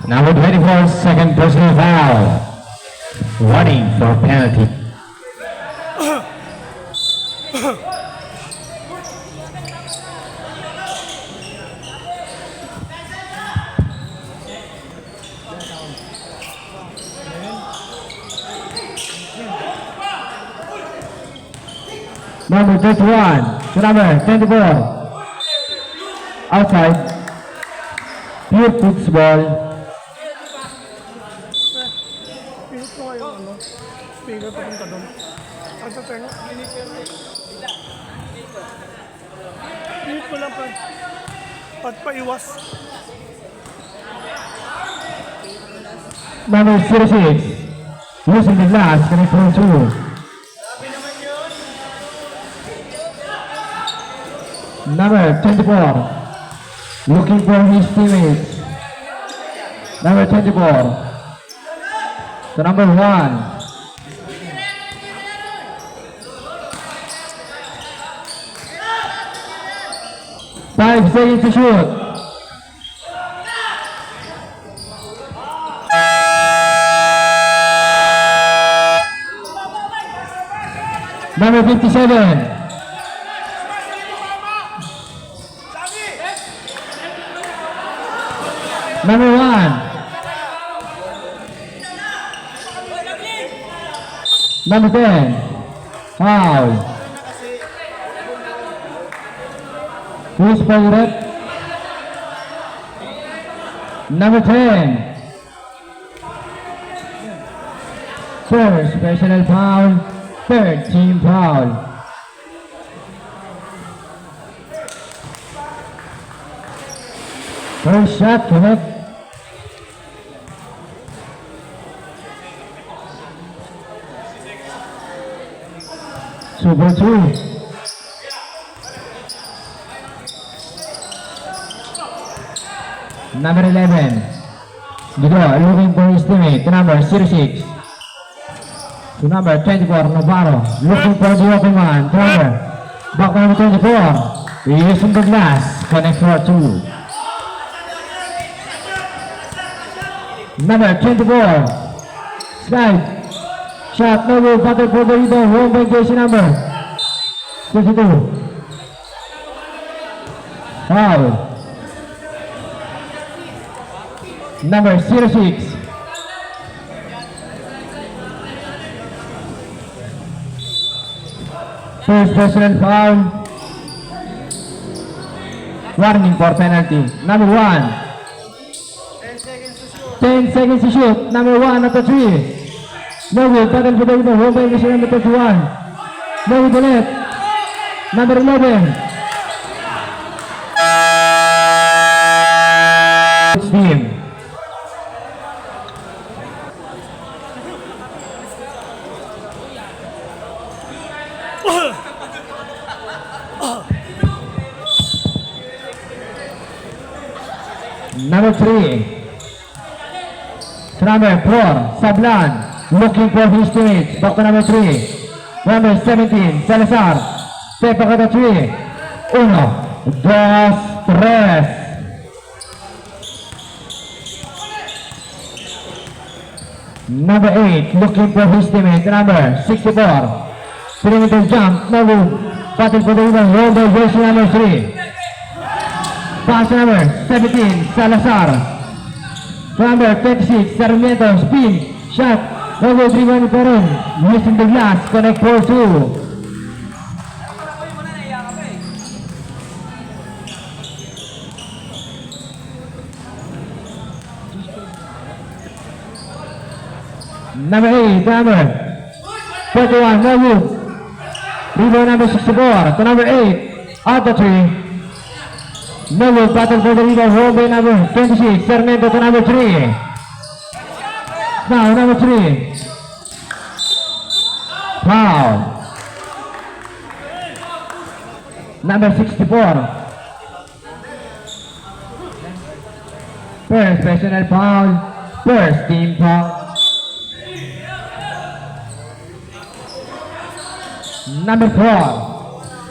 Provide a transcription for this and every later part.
Number 24, second personal foul. Warning for penalty. Number 31 to number 24. Outside. Pure football. Pinit ko nga yung speaker papunta doon. Ang tatenga. Pinit ko lang pa. Pagpaiwas. Number 06. Losing the glass. Connect for 2. Number 24. Looking for his teammates. Number 24. To number 1. Five seconds to shoot. Number 57. Number 1. Number 10. Foul. Who's favorite? Number 10. First personal foul. Third team foul. First shot, connect. Super 2. Number 11. Dito, looking for his teammate. To number 06. To number 24, Navarro. Looking for the open man. To number. Back to number 24. Using the glass. Connect for 2. Number 24. Slide. Shot, no good. Battle for the rebound. Home by jersey number 22. Foul. Number 06. First personal foul. Warning for penalty. Number 1. 10 seconds to shoot. Number 1 at the 3. No good. Battle for the rebound. Home by jersey number 31. No good ulit. Number 11. Team. Number 3. Number 4. Sablan. Looking for his teammates. Back to number 3. Number 17. Salazar. Step back at the 3. 1, 2, 3. Number 8. Looking for his teammate. Number 64. Perimeter jump. No good. Battle for the rebound. Roll by jersey number 3. Pass number 17, Salazar. Number 26, Sarmiento, spin, shot, no good, rebound pa rin. Using the glass, connect for 2. Number 8, number 41, no good. Rebound number 64, to number 8, out the 3. No good, battle for the rebound, home by number 26, Sarmiento to number 3. Now, number 3. Foul. Number 64. First personal foul, first team foul. Number 4.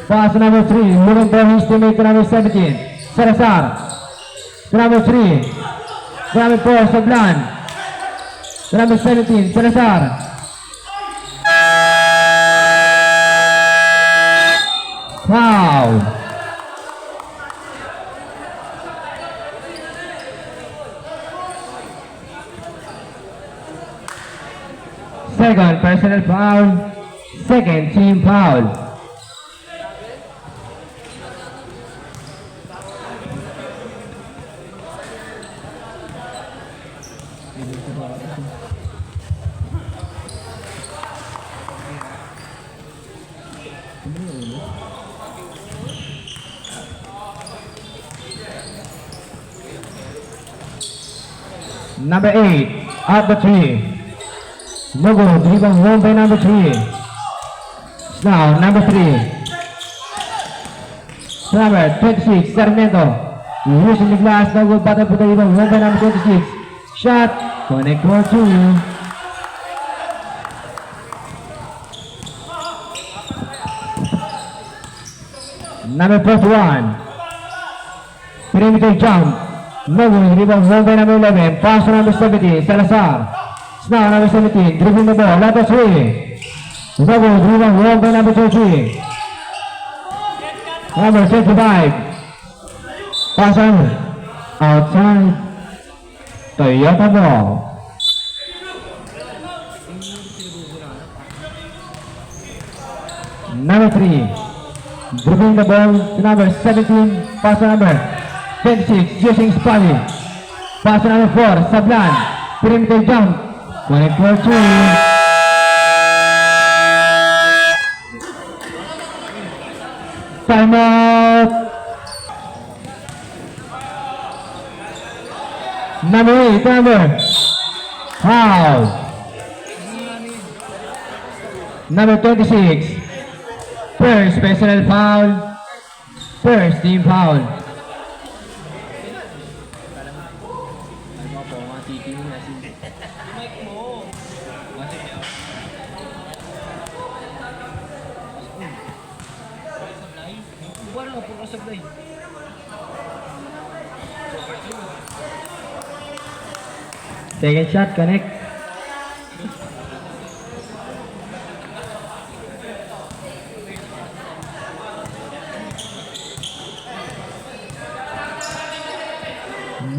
Pass number 3, moving for his teammate to number 17. Salazar. To number 3. Number 4, Sablan. Number 17, Salazar. Foul. Second personal foul. Second team foul. Number 8, at the 3. No good, rebound won by number 3. Now, number 3. Number 26, Sarmiento. Using the glass, no good, battle for the rebound won by number 26. Shot, connect for 2. Number 41. Perimeter jump. No good, rebound won by number 11. Pass to number 17, Salazar. Now number 17, dribbling the ball, letter 3. No good, rebound won by number 30. Number 25. Pass on. Outside. Toyota ball. Number 3. Dribbling the ball to number 17. Pass to number 26, using Spally. Pass to number 4, Sablan. Perimeter jump. Connect for 2. Timeout. Number 8, number. Foul. Number 26. First personal foul. First team foul. Second shot, connect.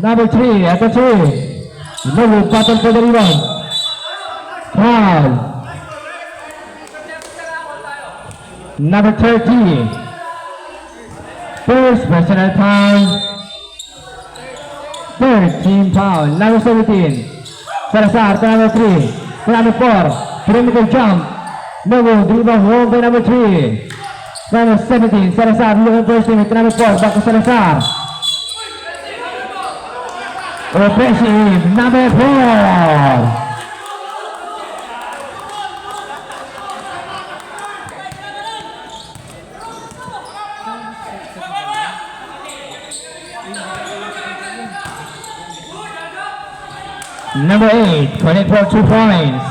Number 3, at the 2. No battle for the rebound. Foul. Number 30. First personal foul. Third team foul. Number 17. Salazar to number 3. To number 4. Perimeter jump. No good. Rebound won by number 3. Number 17. Salazar looking for his teammate. To number 4. Back to Salazar. Offensive. Number 4. Number 8, connect for 2 points.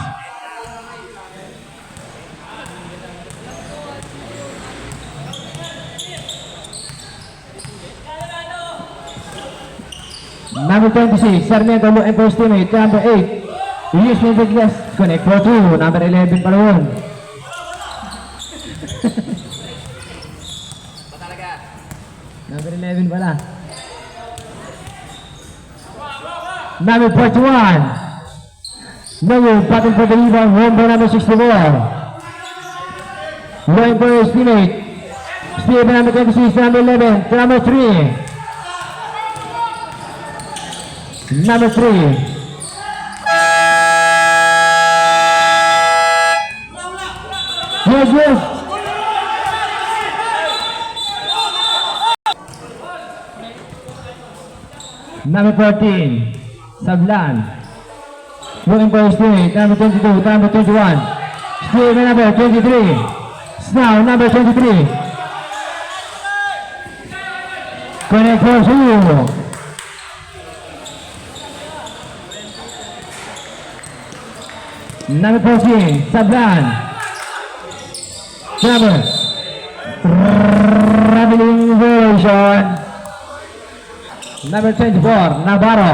Number 26, Sarmiento looking for his teammate. Number 8, Luis Mendez, connect for 2. Number 11 pa ron. Number 11 pala. Number 41. No battle for the rebound, won by number 64. Looking for his teammate. Steve number 26, number 11, to number 3. Number 3. Yes, yes. Number 14. Sablan. Looking for his teammate, number 22, number 21. Steve number 23. Snow, number 23. Connect for 2. Number 14, Sablan. Number traveling version. Number 24, Navarro.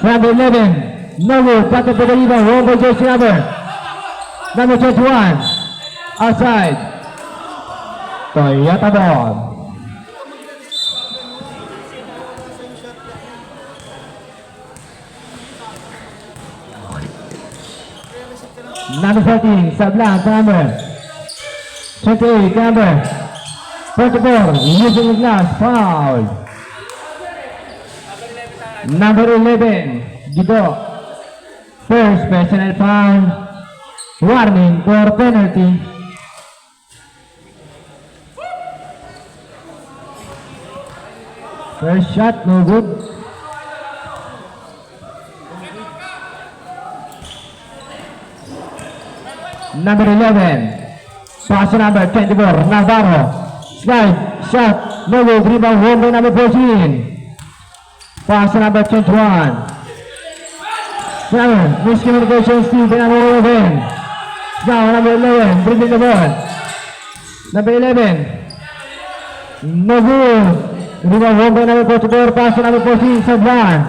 Number 11, no good. Battle for the rebound. Won by jersey number 21. Outside. Toyota ball. Number 14, Sablan, number 28, number 44, using the glass, foul. Number 11, Gido. First personal foul. Warning for penalty. First shot, no good. Number 11, pass number 24, Navarro. Slide, shot, no good. Rebound, won by number 14. Pass number 21. 7, miscommunication, Steve, number 11. Now number 11, bringing the ball. Number 11. No good. Rebound, won by number 44. Pass number 14, Sablan.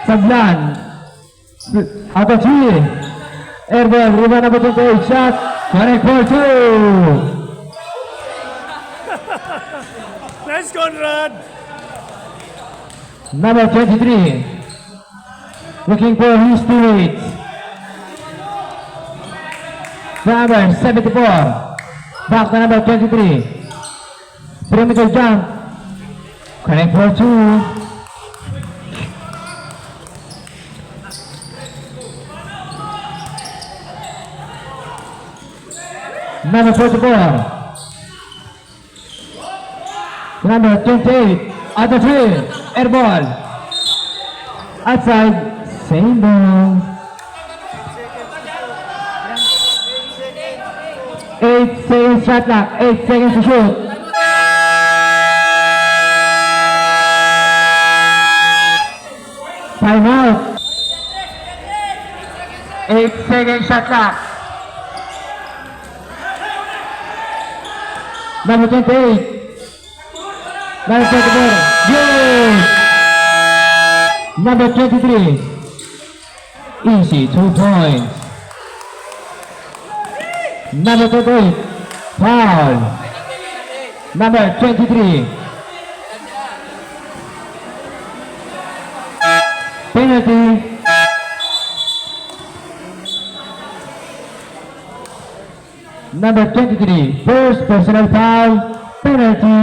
Sablan. Out of 3. Airball, rebound number 28, shot, correct for 2. Nice, Conrad! Number 23, looking for his teammates. Number 74, back to number 23. Perimeter jump, correct for 2. Number 44, number 28, other 3, air ball, outside, same ball. 8 seconds shot clock, 8 seconds to shoot. Time out. 8 seconds shot clock. Number 28. Number 24. Good. Number 23. Easy 2 points. Number 28. Foul. Number 23. Penalty. Number 23, first personal foul, penalty.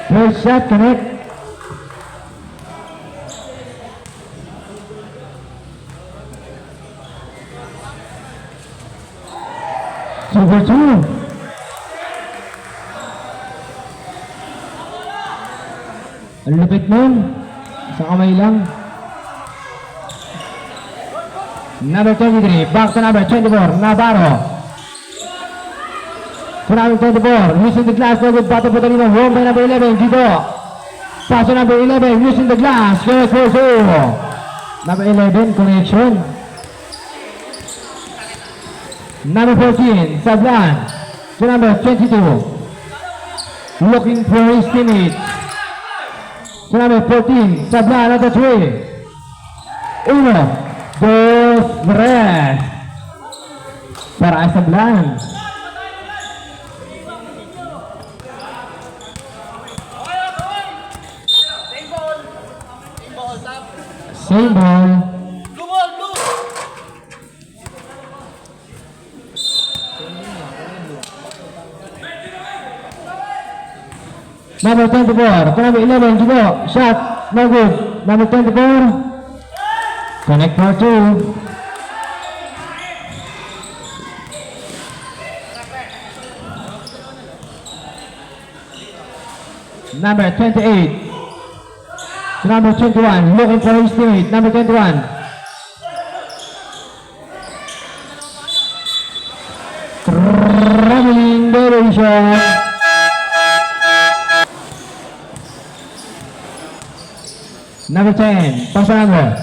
First shot, connect. Super 2. Ang lupit nun. Sa kamay lang. Number 23, back to number 24, Navarro. To number 24, using the glass, no good, battle for the rebound, won by number 11, Gido. Pass to number 11, using the glass, correct for 2. Number 11, connection. Number 14, Sablan. To number 22, looking for his teammates. To number 14, Sablan at the 3. 1, 2, 3. Para Sablan. Same ball. Number 24, to number 11, Gido, shot, no good. Number 24, connect for 2. Number 28, to number 21, looking for his teammate, number 21. Traveling variation. Number 10, pass number.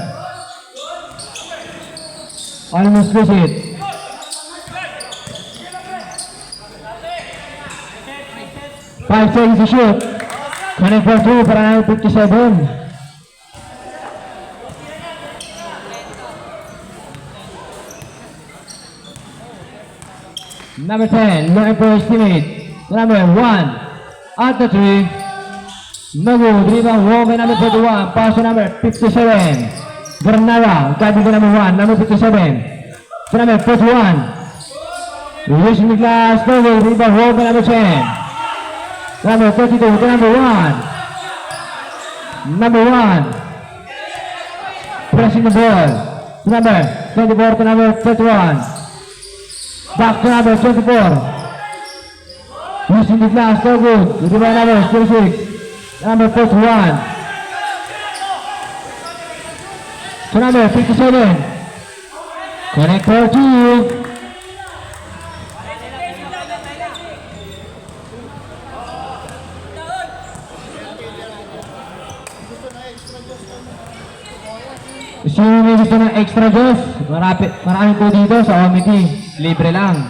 Almost lose it. 5 seconds to shoot. Connect for 2 para na 57. Number 10, looking for his teammate. Number 1, at the 3. No good. Rebound wrong by number 41. Pass to number 57. Granada, guarding the number 1, number 57. To number 41. Using the glass, no good. Rebound wrong by number 10. Number 32, to number 1. Number 1. Pressing the ball. To number 24 to number 31. Back to number 24. Using the glass, no good. Rebound number 36. Number 41. To number 57. Connect for 2. Sino may gusto ng extra juice? Marami po dito sa Omity. Libre lang.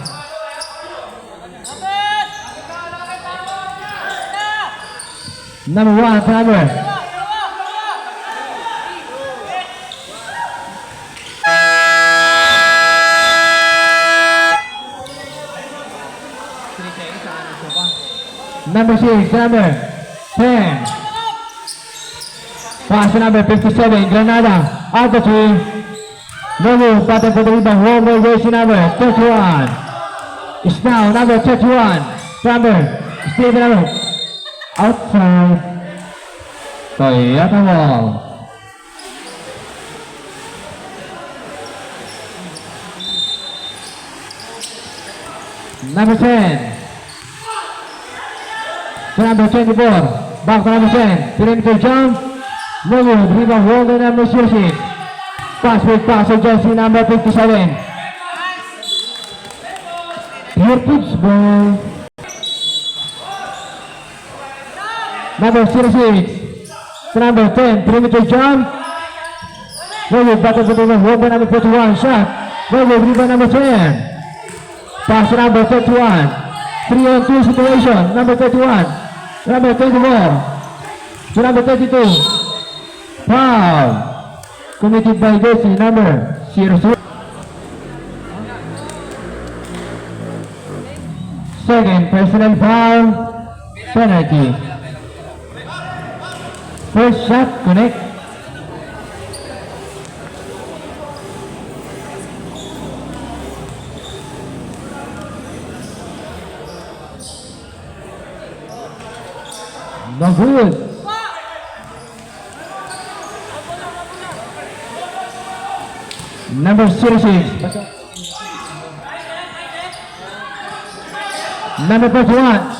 Number 1, number. Number 6, number 10. Pass to number 57, Granada. Out the 3. No move, button for the rebound. Home ball jersey number 31. It's now number 31. Number, Stephen number. Outside. Toyota ball. Number 10. To number 24. Back to number 10. Perimeter jump. No good. Rebound hold on number 06. Pass with pass of jersey number 57. Here pitch ball. Number 06. To number 10. Perimeter jump. No good. Back to the hold on number 41. Shot. No good. Rebound number 10. Pass to number 31. 3-on-2 situation. Number 31. Number 24. To number 32. Foul. Committed by jersey number 06. Second personal foul. Penalty. First shot connect. No good. Number 06. Number 41.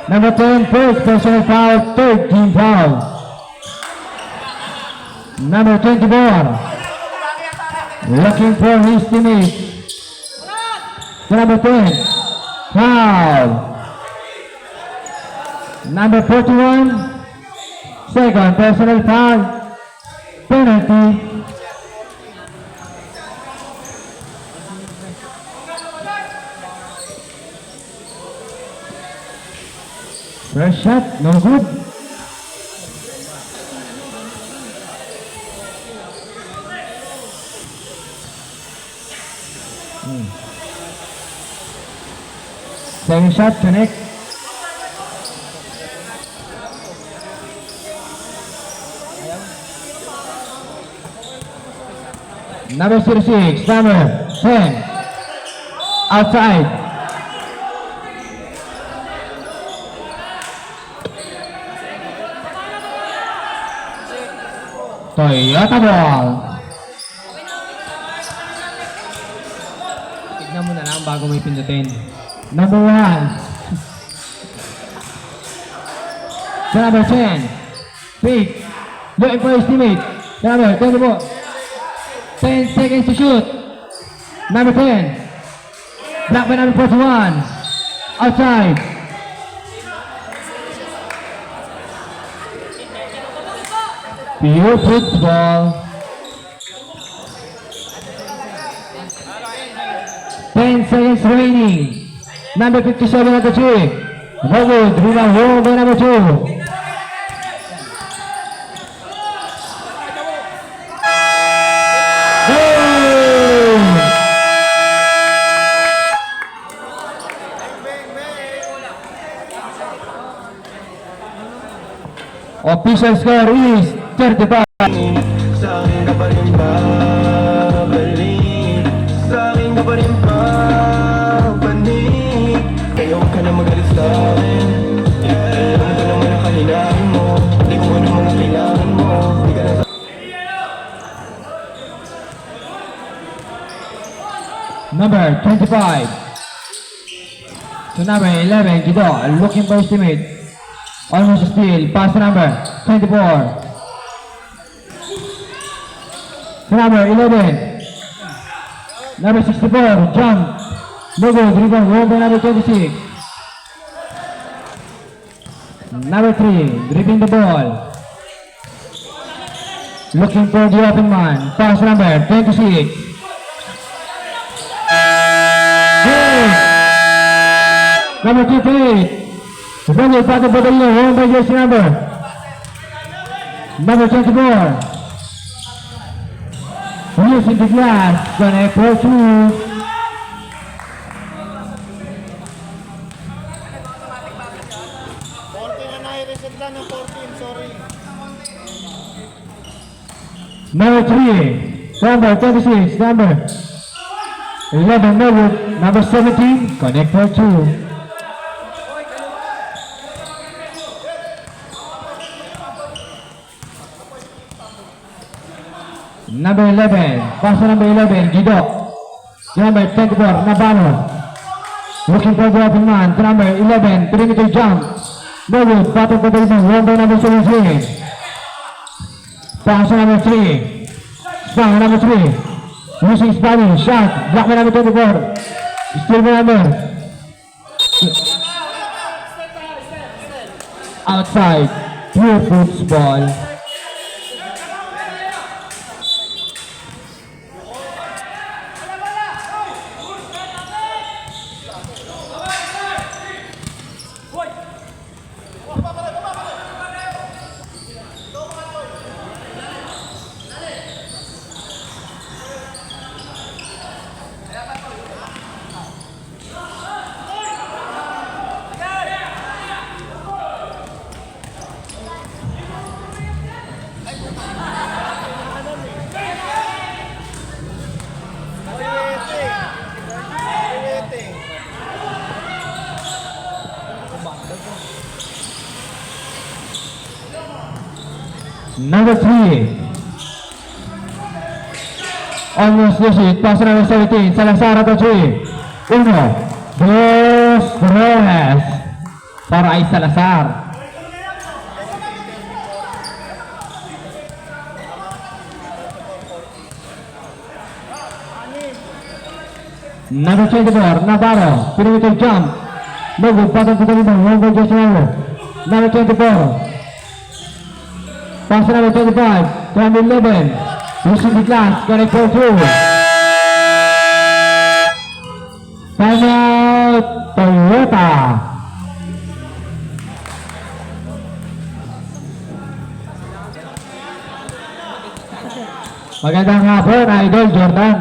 Number 10, first personal foul, third team foul. Number 24, looking for his teammate. Number 10, foul. Number 41, second personal foul, penalty. First shot, no good. Second shot, connect. Number 06, number 10. Outside. Toyota ball. Tignan mo na lang bago mo ipindutin. Number 1. Number 10. Fake. Looking for his teammate. Number 10 po. 10 seconds to shoot. Number 10. Block by number 41. Outside. Pure football. 10 seconds remaining. Number 57 at the tree. Rowood, rebound home by number 2. Official score is 35. Sa akin ka pa rin babalik, sa akin ka pa rin babalik. Kaya huwag ka na magalit sa akin. Alam ko naman ang kahinahan mo, di ko ano mga kailangan mo. Di ka na sa Number 25. To number 11, Gido, looking for his teammate. Almost steal, pass to number 24. To number 11. Number 64, jump. No good, rebound, home by number 26. Number 3, dribbling the ball. Looking for the open man. Pass to number 26. Good. Number 28. Sebagai pada badannya home by jersey number 24. Using the glass, connect for 2. Number 3, number 26, number 11, number 17, connect for 2. Number 11, pass to number 11, Gido. Number 24, Navarro. Looking for the open man, to number 11, perimeter jump. No good, battle for the rebound, won by number 17. Pass to number 3. Spang number 3. Using his body, shot, block by number 24. Still by number. Outside, pure football. Number 3. Almost lose it. Pass to number 17. Salazar at the 3. 1, 2, 3. Para ay Salazar. Number 24. Navarro. Perimeter jump. No good. Button to the rebound. One by just number 24. Pass to number 25, to number 11, using the glass, connect for 2. Timeout, Toyota. Magandang hapon, Idol Jordan.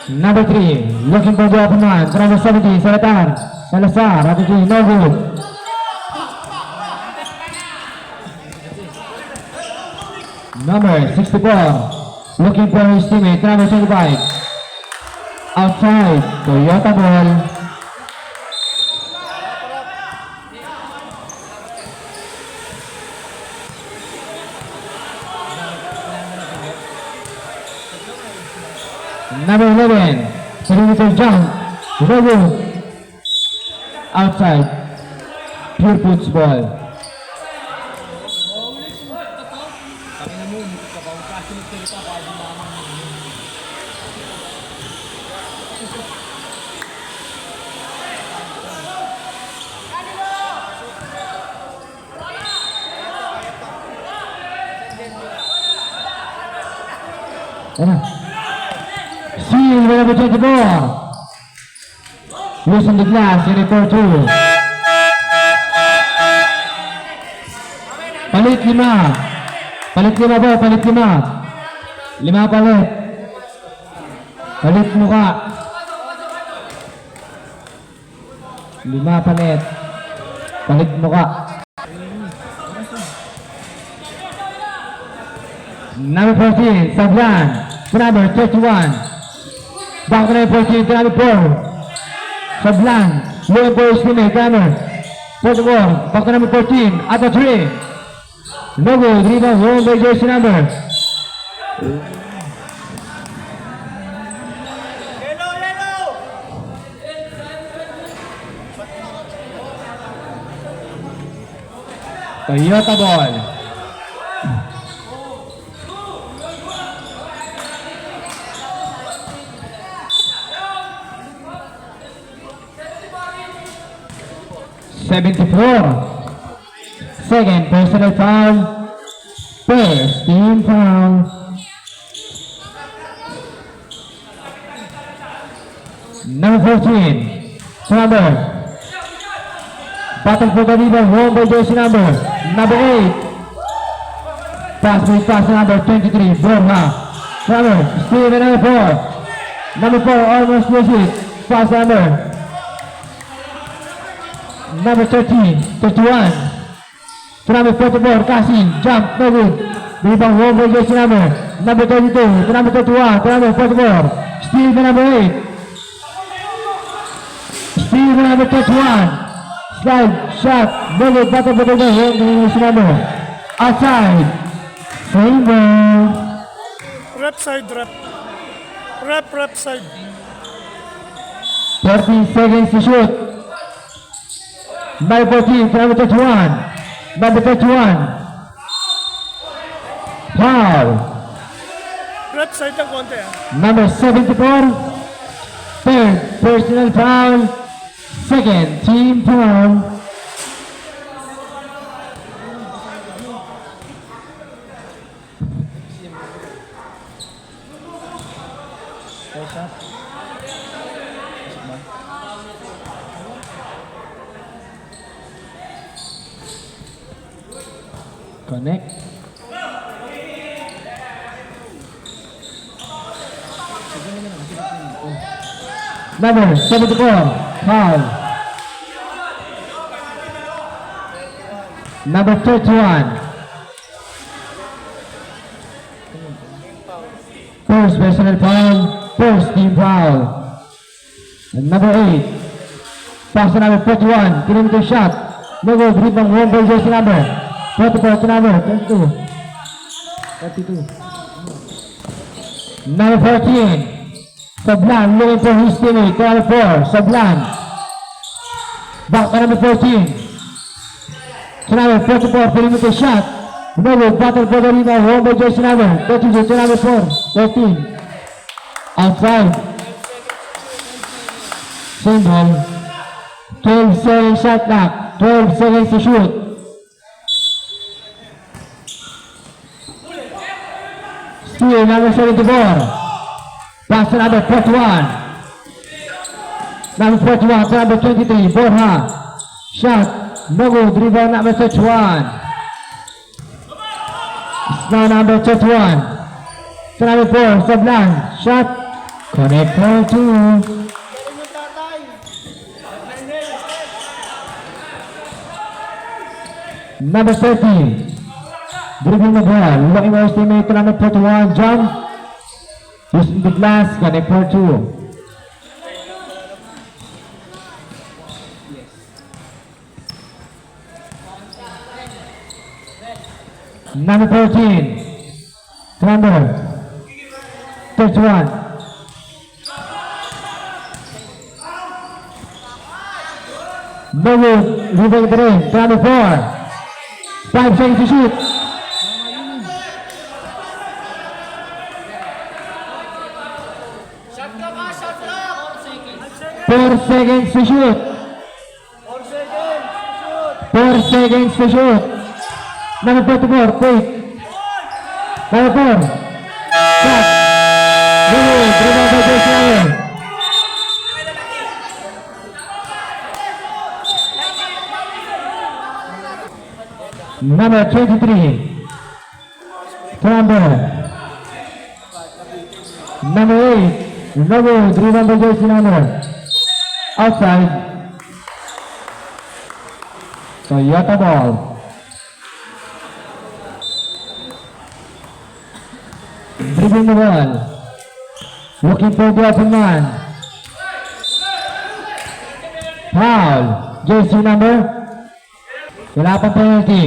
Number 3, looking for the open man, to number 17, Salazar, at the 3, no good. Number 64, looking for his teammate, number 25. Outside, Toyota ball. Number 11, perimeter jump, no good. Outside, pure football. Ayan. Seal with number 24. Losing the glass, unit 4-2. Palit 5. Palit 5 po, palit 5. 5 palit. Palit muka. 5 palit. Palit muka. Number 14, Sablan. To number 31. Back to number 14, to number 4. Sablan. Looking for his teammate, number 44. Back to number 14, at the 3. No good, rebound, wrong by jersey number. Toyota ball. Second personal foul. First team foul. Number 14. Number. Battle for the rebound. Wrong by jersey number 8. Pass number 23. Borja. Number. Steven number 4. Number 4 almost lose it. Pass number 30, 31. To number 44, Cassie, jump, no good. Rebound, wrong by jersey number 32. To number 31, to number 44. Steal the number 8. Steal the number 31. Slide, shot, no good. Battle for the ball, wrong by jersey number. Outside. Same ball. Rep side, rep. Rep side. 13 seconds to shoot. Number 14, to number 31. Number 31. Foul. Rep side ng konti ah. Number 74. Third personal foul. Second team foul. Connect. Number 74, foul. Number 31. First personal foul, first team foul. And number 8. Pass to number 41, kilometer shot. No good, rebound, wrong by jersey number 44 to number 32. Number 14. Sablan looking for his teammate. Number 4. Sablan. Back to number 14. To number 44. Perimeter shot. No good. Battle for the rebound. Wrong by jersey number 32 to number 4. 13. Outside. Same ball. 12 seconds shot clock. 12 seconds to shoot. Steal number 74. Pass to number 41. Number 41 to number 23. Borja. Shot. No good. Rebound number 31. It's now number 31. To number 4. Sablan. Shot. Connect for 2. Number 30. Dribbling the ball. Looking for his teammate to number 41. Jump. Using the glass. Connect for 2. Number 14. To number 31. No good. Rebound the ring. To number 4. 5 seconds to shoot. Shot clock. 4 seconds to shoot. 4 seconds to shoot. Number 44, take. Number 4. Shot. Lulu, rebound by jersey number 23. Number 8. Lulu, rebound by jersey number outside. Toyota ball. Dribbling the ball. Looking for the open man. Foul. Jersey number. Wala pang penalty.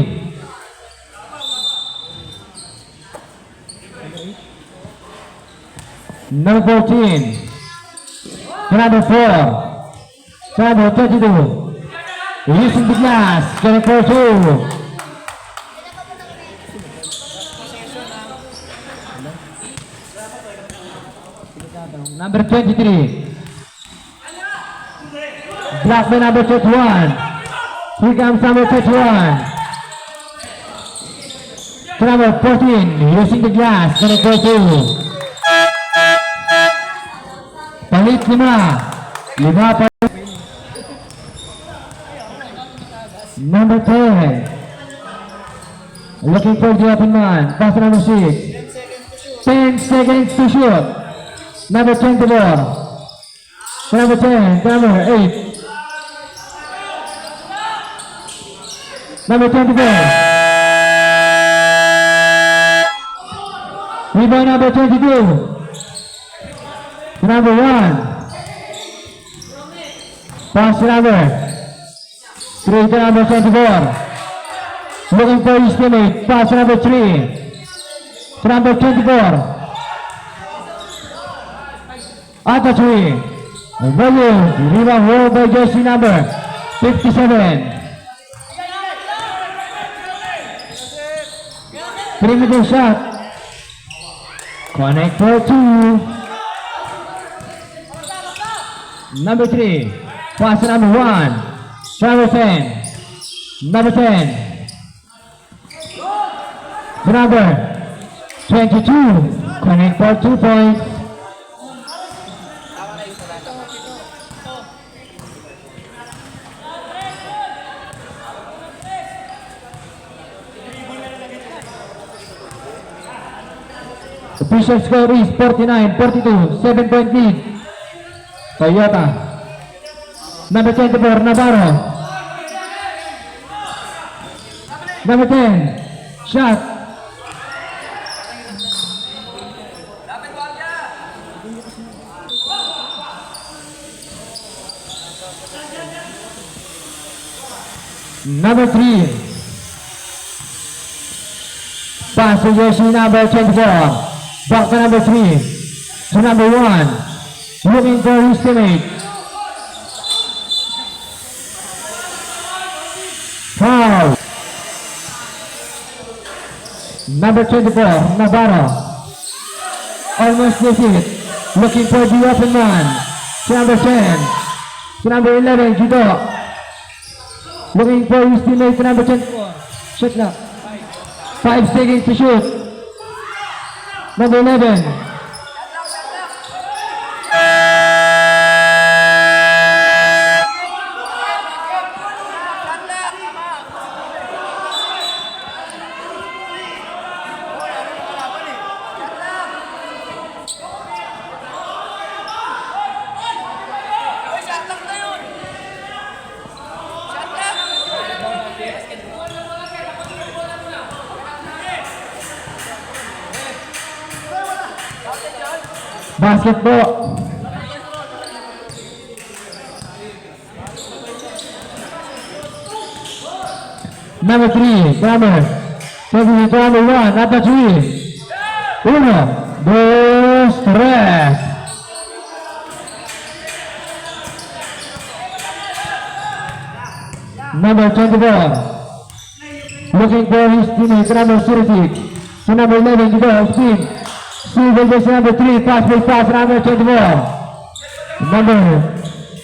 Number 14. Number 4. Number 22. Using the glass. Getting for 2. Number 23. Blocked by number 21. Here comes number 21. To number 14. Using the glass. Getting for 2. Palit 5 pa. Number 10. Looking for the open man. Pass to number 6. 10 seconds to shoot. Number 24. Number 10. Number 8. Number 24. Rebound number 22. Number 1. Pass to number 3 to number 24. Looking for his teammate. Pass to number 3. To number 24. At the 3. Volume. Rebound roll by jersey number 57. Perimeter shot. Connect for 2. Number 3. Pass to number 1. Number 10. Number 10. To number 22. Connect for 2 points. Official score is 49-42. 7-point lead. Toyota. Number 24, Navarro. Number 10, shot. Number 3. Pass to jersey number 24. Back to number 3. To number 1. Looking for his teammate. Foul. Number 24, Navarro. Almost missed it. Looking for the open man. To number 10. To number 11, Judo. Looking for his teammate to number 24. Shot clock. 5 seconds to shoot. Number 11. Basketball. Number 3, Kramer. Taking it to number 1, number 3. 1, 2, 3. Number 24. Looking for his teammate, number 36. To number 11, to go, spin. Silver jersey number 3, pass number 24. Number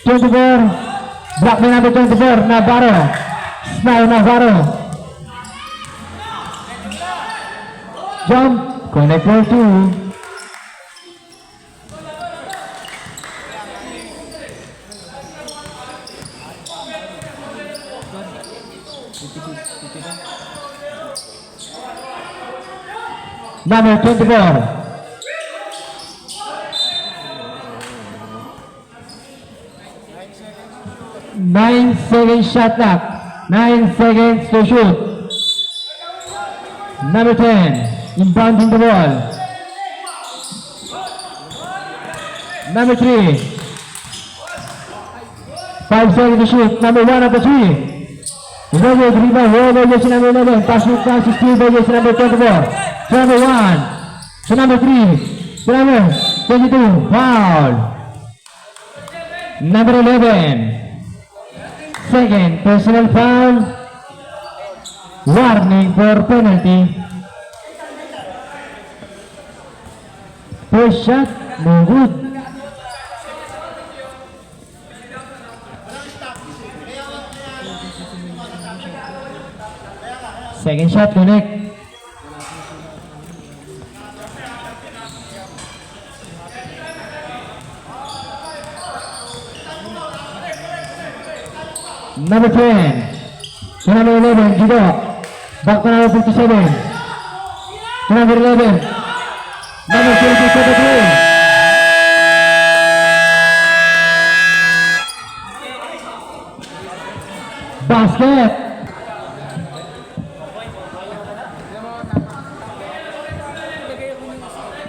24, block by number 24, Navarro. Smile Navarro. Jump, connect for 2. Number 24. 9 seconds shot clock. 9 seconds to shoot. Number 10, inbounding the ball. Number 3, 5 seconds to shoot. Number 1 of the 3. Rebound, rebound, roll by jersey number 11. Pass pass is steal by jersey number 24. To number 1. To number 3. To number 22. Foul. Number 11. Second personal foul. Warning for penalty. First shot, no good. Second shot, connect. Number 10. To number 11, Gido. Back to number 57. To number 11. Number 23. Basket.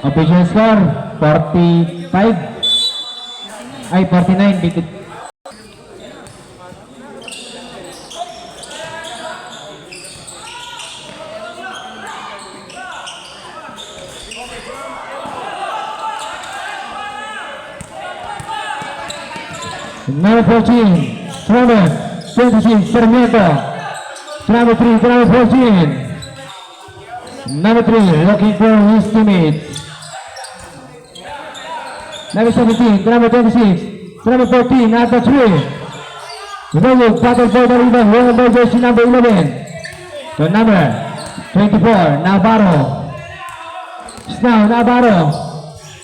Official score 45. Ay, 49. Bitit. Number 14, number 26, Sarmiento. Number 3, number 14. Number 3, looking for his teammates. Number 17, number 26, number 14, at the 3. Remove, battle for the rebound, roll by jersey number 11. To number 24, Navarro. Now, Navarro.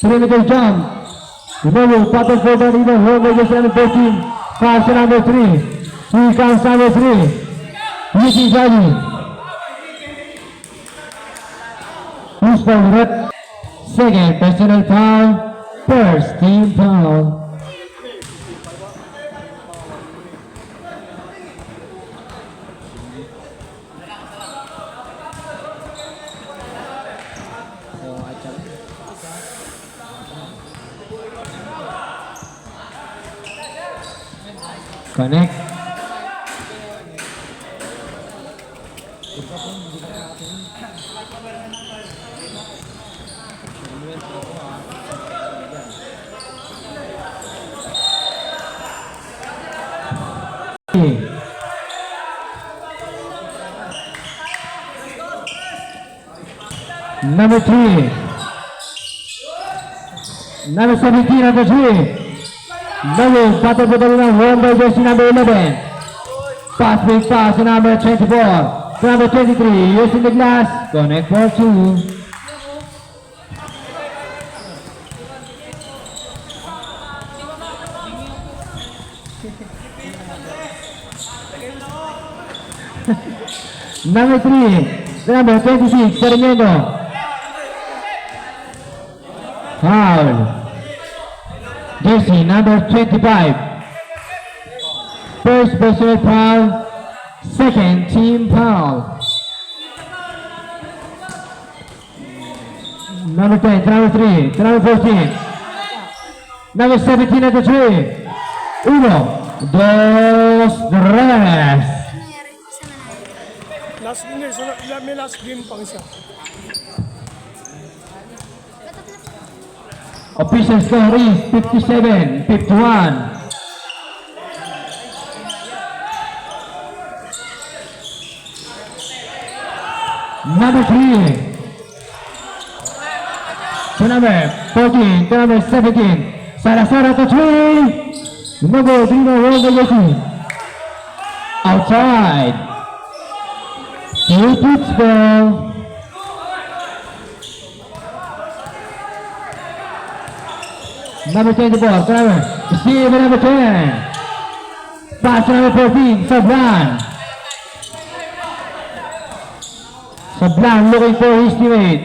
Perimeter jump. Remove, battle for the rebound, roll by jersey number 14. Pass to number 3. 3 counts number 3. Ricky Valley. Who's fouled up? Second personal foul. First team foul. Connect. Number 3. Number 17, number 3. Number, battle for the rebound, won by jersey number 11. Pass big pass to number 24. To number 23, using the glass. Connect for 2. Number 3, to number 26, Sarmiento. Foul. Jersey number 25. First personal foul. Second team foul. Number 10, number 3, number 14. Number 17 at the 3. 1, 2, 3. Last game, may last game pang isa. Official score is 57-51. Number 3. To number 14, to number 17. Sarasara to 3. Number 3, roll the jersey. Outside. Two-pitch ball. Number 24, driver. Steve, number 10. Pass to number 14, sub 1. Sablan looking for his teammate.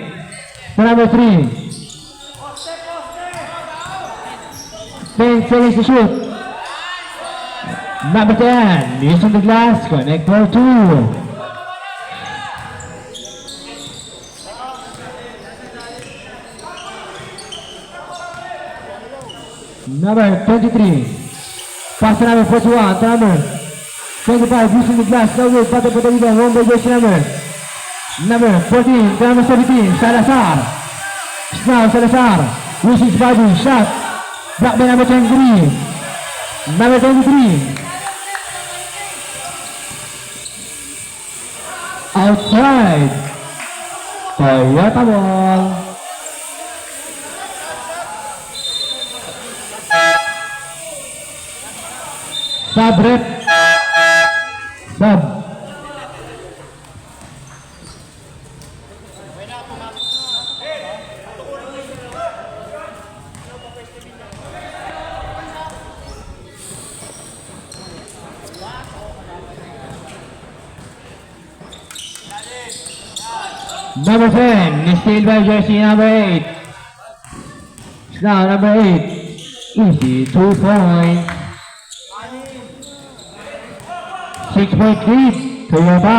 Number 3. 10 seconds to shoot. Number 10, using the glass, connect for 2. Number 23, pass to number 41, to number 25, using the glass, no good, battle for the rebound, one by jersey number 14, to number 17, Salazar. Now Salazar, using his body, shot, blocked by number 23. Number 23. Outside. Toyota ball. Sub rep. Sub. Number 10, steal by jersey number 8. Now number 8, easy 2 point. 6-point lead, Toyota.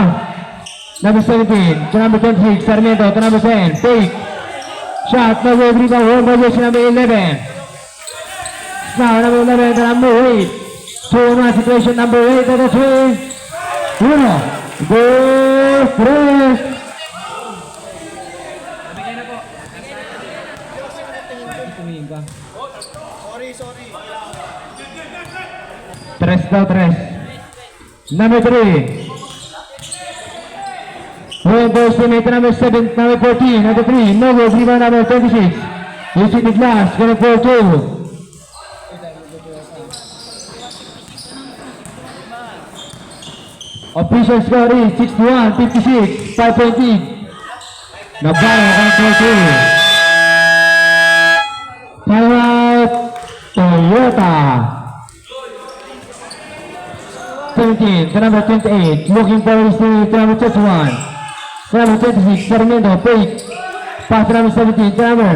Number 17, to number 26, Sarmiento, to number 10, fake. Shot, no good, rebound, one by jersey number 11. Now number 11 to number 8. 2-1 situation, number 8 to the 3. Uno, go, press. Tres daw, tres. Number 3. Rebound teammate number 7, number 14, number 3. No good, rebound number 26. Using the glass, going for 2. Official score is 61-56, 5-point lead. Navarro going for 2. Timeout, Toyota. 17 to number 28, looking for his team to number 21. To number 26, Sarmiento, fake. Pass to number 17, to number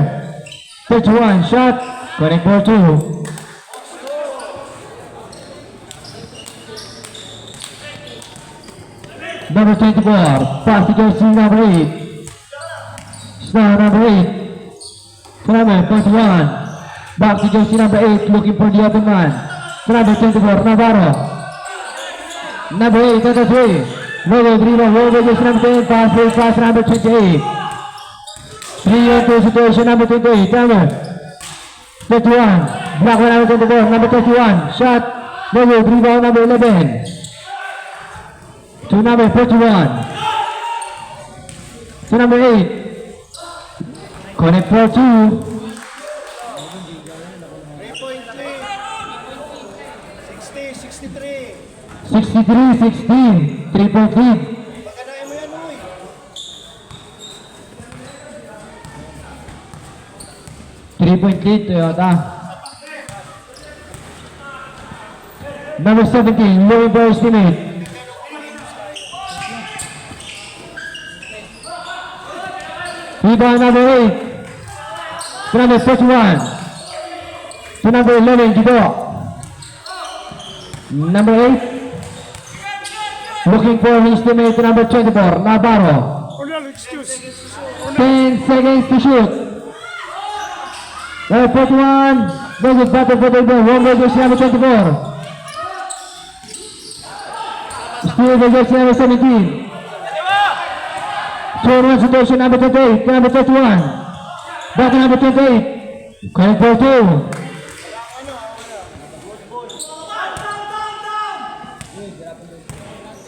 31, shot, connect for 2. Number 24, pass to jersey number 8. Snow number 8. To number 21, back to jersey number 8, looking for the open man. To number 24, Navarro. Number 8 to the 3. No good, rebound, over jersey number 10, pass number 28. 3-2 situation, number 28, number 31. Block by number 24, number 31, shot, no good, rebound number 11. To number 41. To number 8. Connect for 2. 63-16. 3-point lead. Pagkanayan mo yan, uy. Three-point lead, Toyota. Number 17, looking for his teammate. Rebound number 8. To number 41. To number 11, Gibo. Number 8. Looking for his teammate, number 24, Navarro. Orlando, excuse. 10 seconds to shoot. Number 41. No good, battle for the ball. One by jersey number 24. Steal by jersey number 17. 2-1 situation, number 28, number 31. Back to number 28. Connect for 2.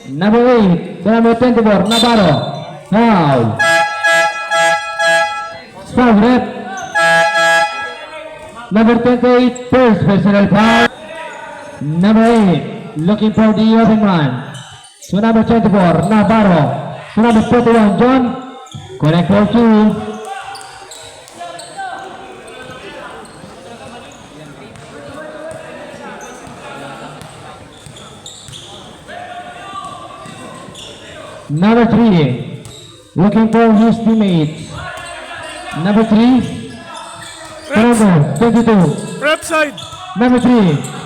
Number 8, to number 24, Navarro. Now. Foul rep. Number 28, first personal foul. Number 8, looking for the open man. To number 24, Navarro. To number 41, John. Connect for 2. Number 3, looking for his teammates. Number 3, number 22. Rep side. Number 3,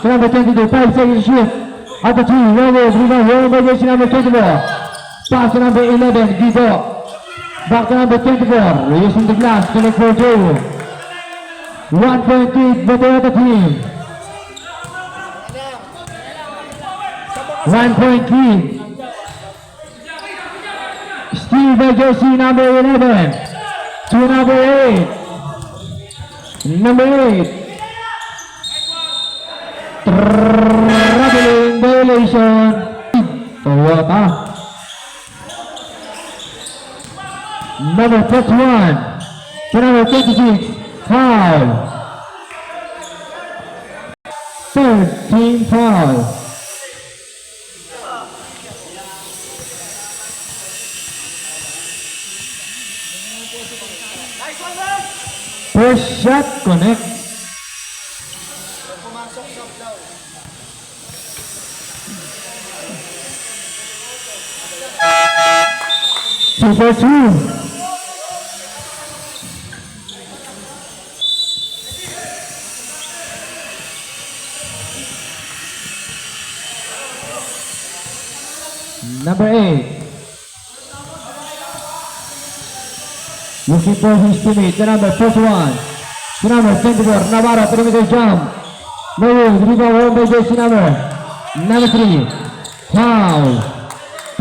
number 22, 5 seconds shoot. At the 3, rebound by jersey number 24. Pass to number 11, Guido. Back to number 24, using the glass, connect for 2. 1 point lead for the other team. 1 point lead. Steal by jersey number 11 to number 8. Number 8. Traveling violation. Toyota. Number 41 to number 26. Foul. 13 foul. First shot connect. Super 2. Number 8. Looking for his teammate, the number 41. The number 24, Navarro, perimeter jump. No rebound by jersey number 3. Foul.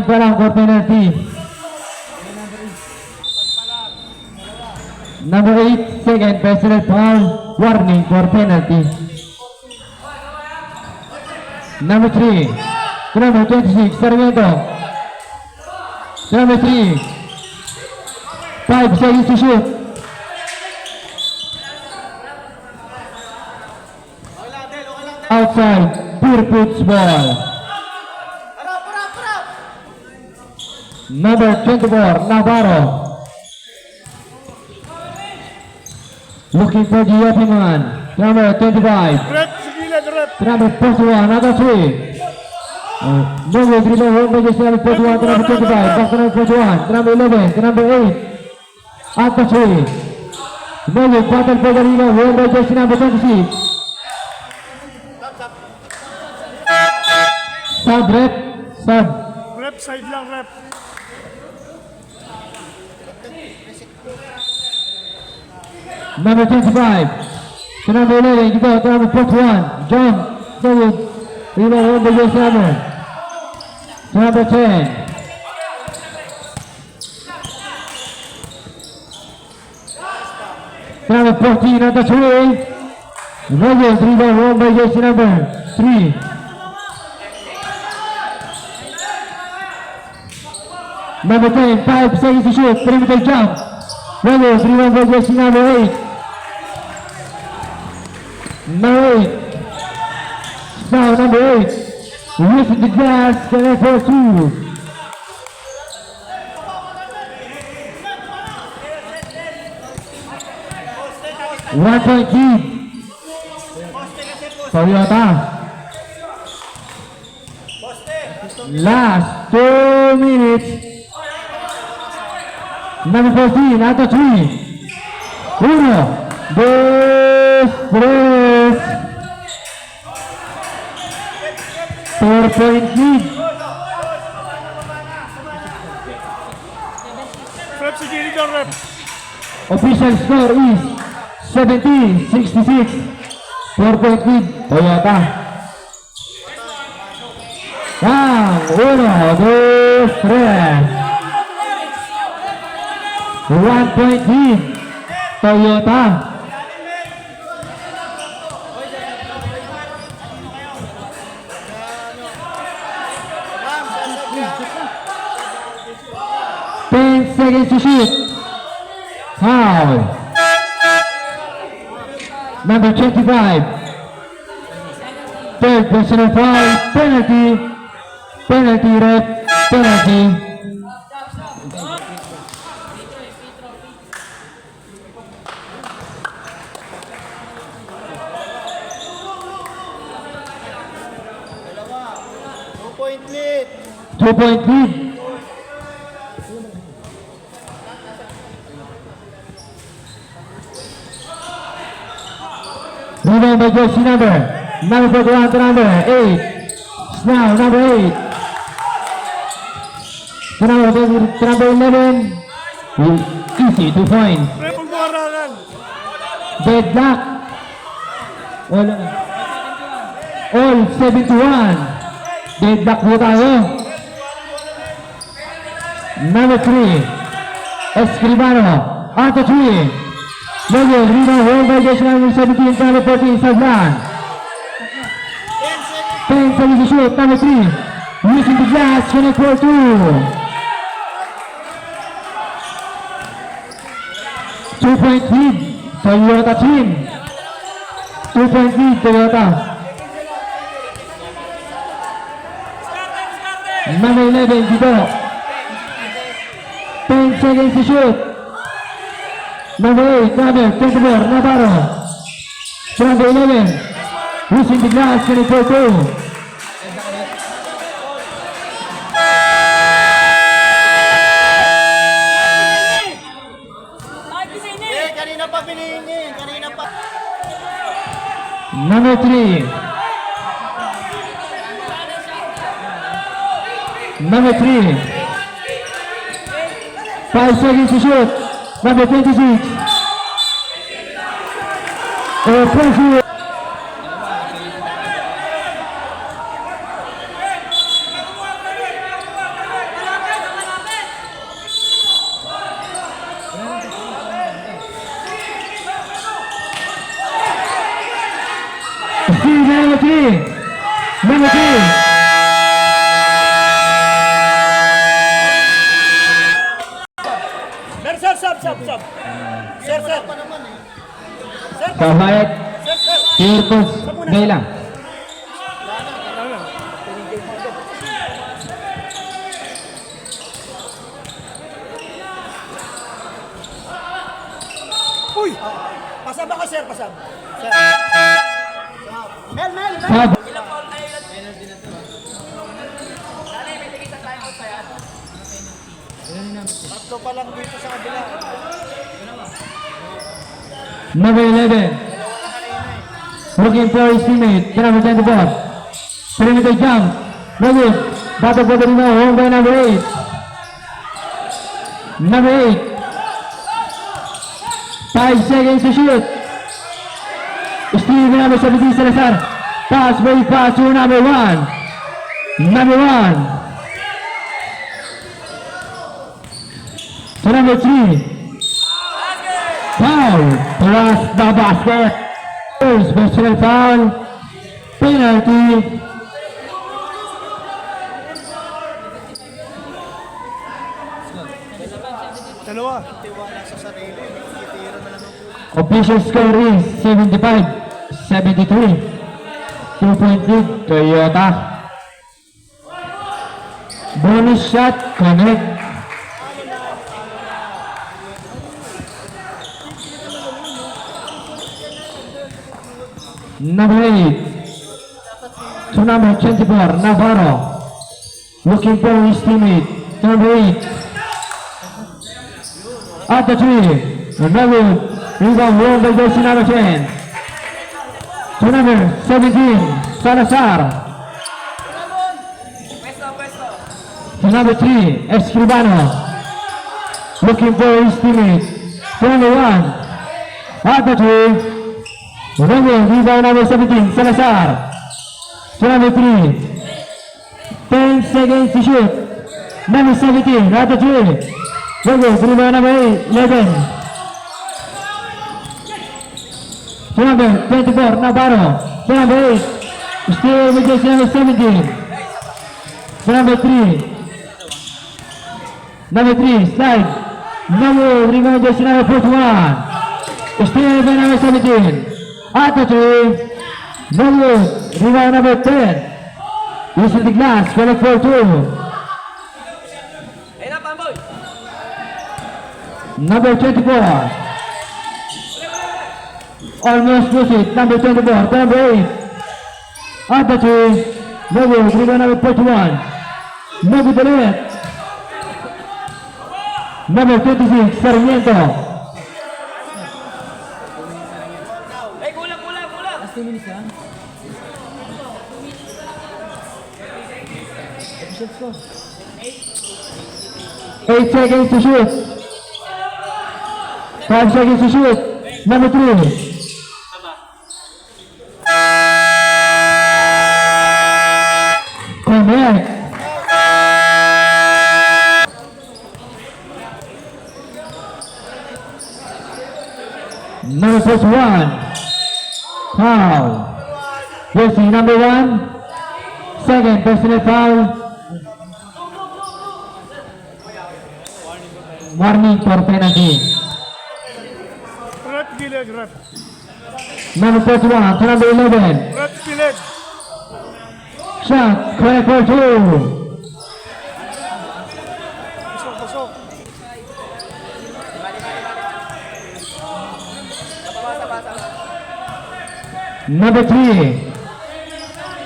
Parang for penalty. Number 8, second personal foul. Warning for penalty. Number 3, the number 26, Sarmiento. The number 3. 5 seconds to shoot. Outside, pure puts ball. Number 24, Navarro. Looking for the open one. Number 25. Rep, sigilid, rep. Number 41, another 3. Number 3, number 41, number 25. Back to number 41, number 11, number 8. At the 3. Moving battle for the rebound, won by jersey number 26. Sub rep, sub. Rep side lang, rep. Number 25. To number 11, go to number 41. John, David. Rebound, won by jersey number. To number 10. Number 14 at the 3. Rogers, rebound, won by jersey number 3. Number 10, 5 seconds to shoot, perimeter jump. Rogers, rebound by jersey number 8. Number 8. Now number 8. Using the glass, connect for 2. One point lead. Toyota. Last 2 minutes. Number 14, at the 3. 1, 2, 3. 4 point lead. Rep, sigilid lang, rep. Official score is 70-66. 4 point lead, Toyota. 1, 2, 3. 1 point lead, Toyota. Seconds to shoot. Foul. Number 25. Third personal foul. Penalty. Penalty, ref. Penalty. Point lead. 2 point lead. Rebound by jersey number 41 to number 8. Now number 8. To number 11. Easy, 2 points. Triple mo harangan. Deadlock. All 71. Deadlock po tayo. Number 3. Escribano. Out to 3. Logos, rebound, hold by jersey number 17, number 14, Saglan. 10 seconds to shoot, number 3. Using the glass, connect for 2. Two-point lead, Toyota team. 2-point lead, Toyota. Number 11, dito. 10 seconds to shoot. Number 8, number 24, Navarro. Number 11, using the glass, connect for 2. Kanina pa pinihingi. Kanina pa. Number 3. Number 3. 5 seconds to shoot. Number 26. Pressure. Number 3. Number 3. Sir, sir. Sir. Pahayag. Tirtos. Ngayon lang. Uy! Pasab ako, sir. Pasab. Mel. Sab. Tatlo pa lang dito sa kabila. Number 11. Looking for his teammate. Number 24. Perimeter jump. No good. Battle for the rebound. Home by number 8. Number 8. 5 seconds to shoot. Steal by number 17, Salazar. Pass to number 1. Number 1. To number 3. Foul. Plus the basket. First personal foul. Penalty. Dalawa. Official score is 75-73. 2-point lead, Toyota. Bonus shot, connect. Number 8. To number 24, Navarro. Looking for his teammate. Number 8. At the 3. Another rebound won by jersey number 10. To number 17, Salazar. To number 3, Escribano. Looking for his teammate. To number 1. At the 3. Rebound number 17, Salazar. To number 3. 10 seconds to shoot. Number 17, at the 3. Rebound number 11. To number 24, Navarro. To number 8. Still with jersey number 17. To number 3. Number 3, slide. Rebound jersey number 41. Still with number 17. At the 3. Rebound number 10. Using the glass, connect for 2. Number 24. Almost lose it. Number 24. Number 8. At the 3. Rebound number 41. Novi Belet. Number 26. Sarmiento. 8 seconds to shoot. 5 seconds to shoot. Number 3. Correct. Number 41. Foul. Jersey number 1. Second personal foul. Warning for penalty. Rep Gileg, rep. Number 41 to number 11. Rep Gileg. Shot. Correct for 2. Pasok, pasok. Number 3.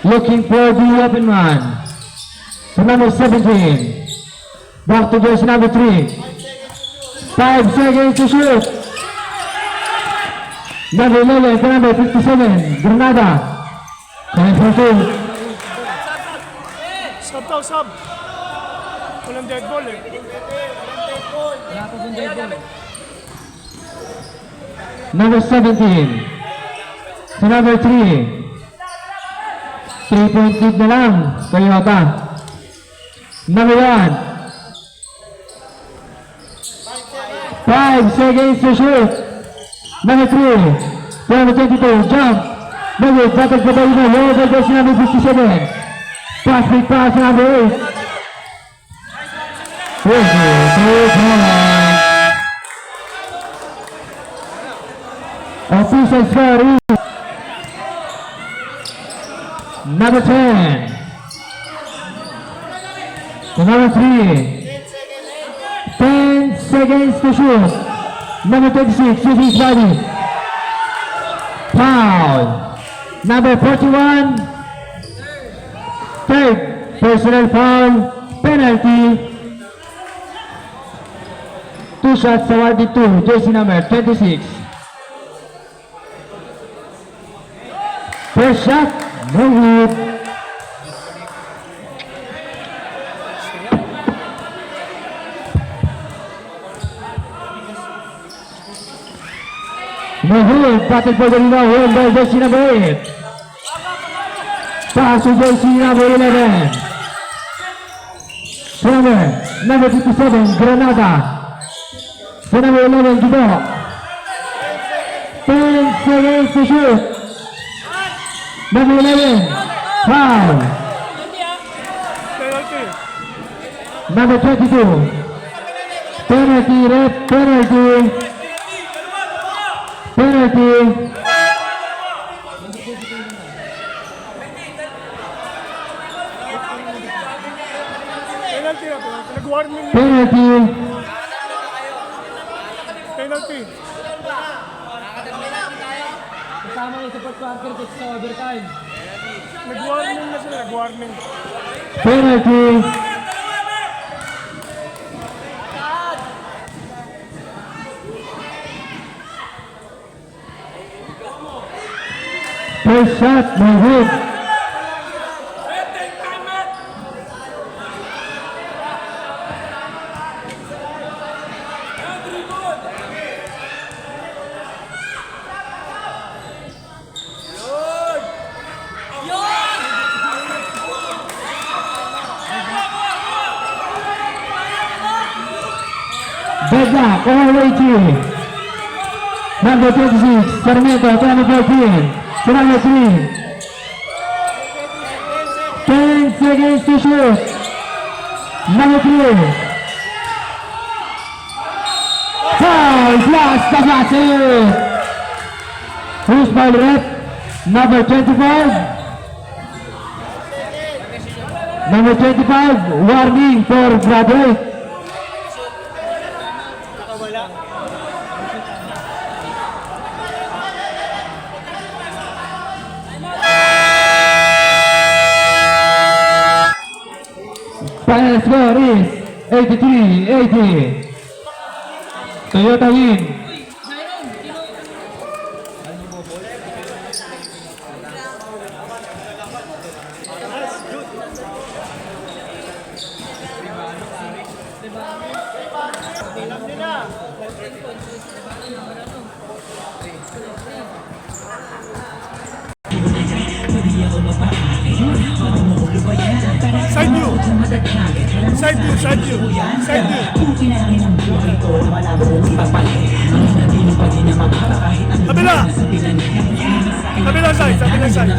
Looking for the open man. To number 17. Back to jersey number 3. 5 seconds to shoot. Number 11 to number 57. Granada. Correct for 2. Sub daw, sub. Walang dead ball eh. Number 17. To number 3. 3-point lead na lang. Toyota. Number 1. 5 seconds to shoot. Number 3. Number 22. Jump. Number battle for the low ball number 57. Pass big pass number 8. Official score is number 10. To number 3. 10 seconds to shoot. Number 26, using his body. Foul. Number 41. Third personal foul. Penalty. 2 shots awarded to jersey number 26. First shot, no good. No good. Battle for the rebound. Won by jersey number 8. Pass to jersey number 11. Swimmer, number 57, Granada. So number 11, Gibo. 10 seconds to shoot. Number 11, foul. Penalty. Number 22, penalty, ref, penalty. Penalty. Penalty na, penalty. Nag-warning. Penalty. Penalty. Kasama yung support quarter sa overtime. Nag-warning na sila, nag-warning. Penalty. First shot, no good. Bedla, Ohawaiti. Number 26, Sarmiento, number 14. Number 3. 10 seconds to shoot. Number 3. Foul, blast the basket. Who's foul rep? Number 25. Number 25, warning for graduate. Final score is 83-80. Toyota win. Side view! Side view, side view! Side view! Kabila! Kabila side, kabila side!